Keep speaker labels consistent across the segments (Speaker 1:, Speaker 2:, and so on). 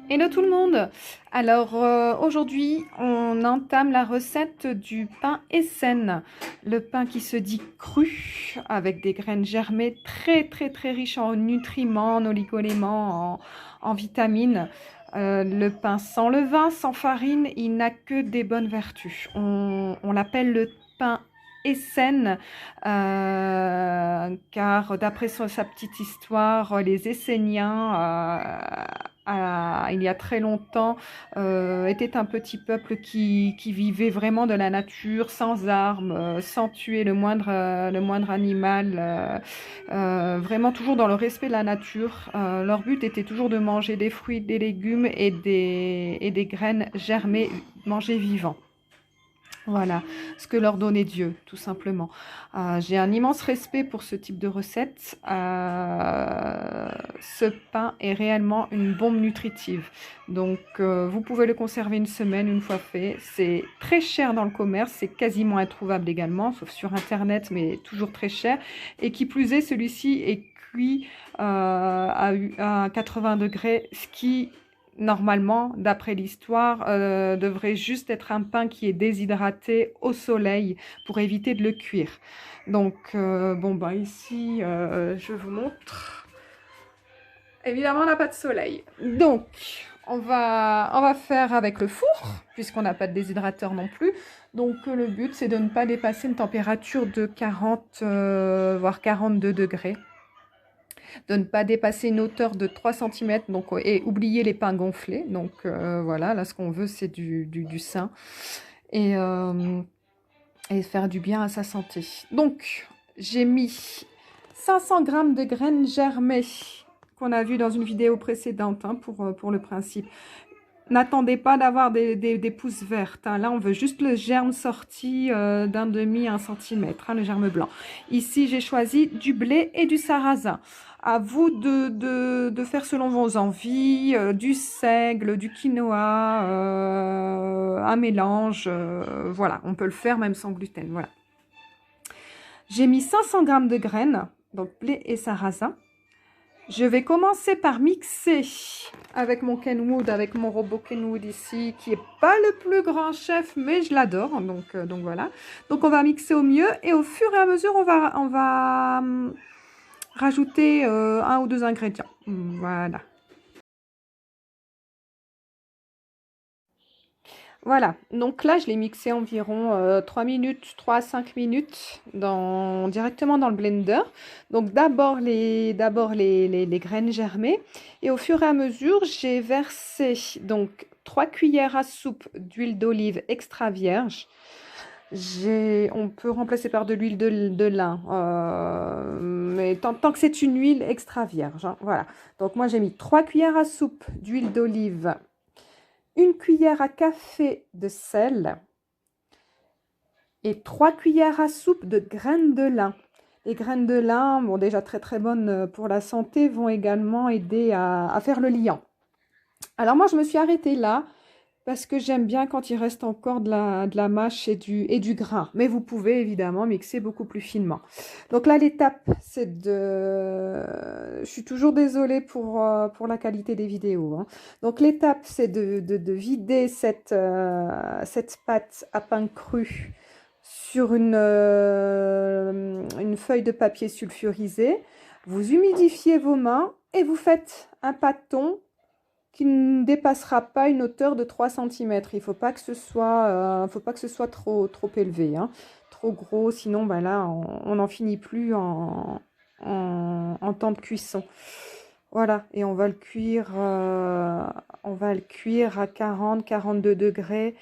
Speaker 1: Hello tout le monde! Alors aujourd'hui on entame la recette du pain Essen. Le pain qui se dit cru avec des graines germées très riches en nutriments, en oligoéléments, en vitamines. Le pain sans levain, sans farine, il n'a que des bonnes vertus. On l'appelle le pain Essen car d'après sa petite histoire, les Esséniens il y a très longtemps, était un petit peuple qui vivait vraiment de la nature, sans armes, sans tuer le moindre animal, vraiment toujours dans le respect de la nature. Leur but était toujours de manger des fruits, des légumes et des graines germées, manger vivant. Voilà, ce que leur donnait Dieu, tout simplement. J'ai un immense respect pour ce type de recette. Ce pain est réellement une bombe nutritive. Donc, vous pouvez le conserver une semaine, une fois fait. C'est très cher dans le commerce, c'est quasiment introuvable également, sauf sur Internet, mais toujours très cher. Et qui plus est, celui-ci est cuit à 80 degrés, ce qui normalement, d'après l'histoire, devrait juste être un pain qui est déshydraté au soleil pour éviter de le cuire. Donc, bon, bah ici, je vous montre. Évidemment, on n'a pas de soleil. Donc, on va faire avec le four, puisqu'on n'a pas de déshydrateur non plus. Donc, le but, c'est de ne pas dépasser une température de 40, voire 42 degrés. De ne pas dépasser une hauteur de 3 cm donc, et oublier les pains gonflés. Donc voilà, là ce qu'on veut c'est du sain et faire du bien à sa santé. Donc j'ai mis 500 g de graines germées qu'on a vu dans une vidéo précédente hein, pour le principe. N'attendez pas d'avoir des pousses vertes. Hein. Là, on veut juste le germe sorti d'un demi à 1 centimètre, hein, le germe blanc. Ici, j'ai choisi du blé et du sarrasin. À vous de faire selon vos envies, du seigle, du quinoa, un mélange. Voilà, on peut le faire même sans gluten. Voilà. J'ai mis 500 g de graines, donc blé et sarrasin. Je vais commencer par mixer avec mon Kenwood, avec mon robot Kenwood ici, qui n'est pas le plus grand chef, mais je l'adore. Donc voilà. Donc on va mixer au mieux et au fur et à mesure, on va rajouter un ou deux ingrédients. Voilà. Voilà, donc là je l'ai mixé environ 3 minutes, 3 à 5 minutes directement dans le blender. Donc d'abord les graines germées et au fur et à mesure j'ai versé donc 3 cuillères à soupe d'huile d'olive extra vierge. On peut remplacer par de l'huile de lin, mais tant que c'est une huile extra vierge, hein, voilà. Donc moi j'ai mis 3 cuillères à soupe d'huile d'olive, une cuillère à café de sel et 3 cuillères à soupe de graines de lin. Les graines de lin, bon, déjà très bonnes pour la santé, vont également aider à faire le liant. Alors moi, je me suis arrêtée là parce que j'aime bien quand il reste encore de la mâche et du grain. Mais vous pouvez évidemment mixer beaucoup plus finement. Donc là, l'étape, c'est de... Je suis toujours désolée pour la qualité des vidéos. Hein. Donc l'étape, c'est de vider cette pâte à pain cru sur une feuille de papier sulfurisé. Vous humidifiez vos mains et vous faites un pâton qui ne dépassera pas une hauteur de 3 cm. Il ne faut pas que ce soit trop élevé, hein. Trop gros, sinon ben là, on n'en finit plus en temps de cuisson. Voilà, et on va le cuire à 40-42 degrés.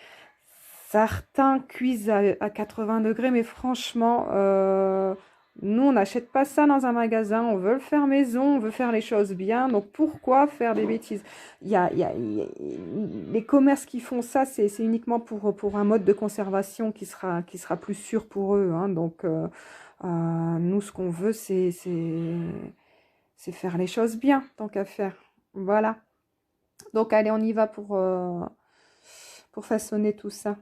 Speaker 1: Certains cuisent à 80 degrés, mais franchement, nous, on n'achète pas ça dans un magasin. On veut le faire maison, on veut faire les choses bien. Donc, pourquoi faire des bêtises? Les commerces qui font ça, c'est uniquement pour un mode de conservation qui sera plus sûr pour eux. Hein. Donc, nous, ce qu'on veut, c'est faire les choses bien, tant qu'à faire. Voilà. Donc, allez, on y va pour façonner tout ça.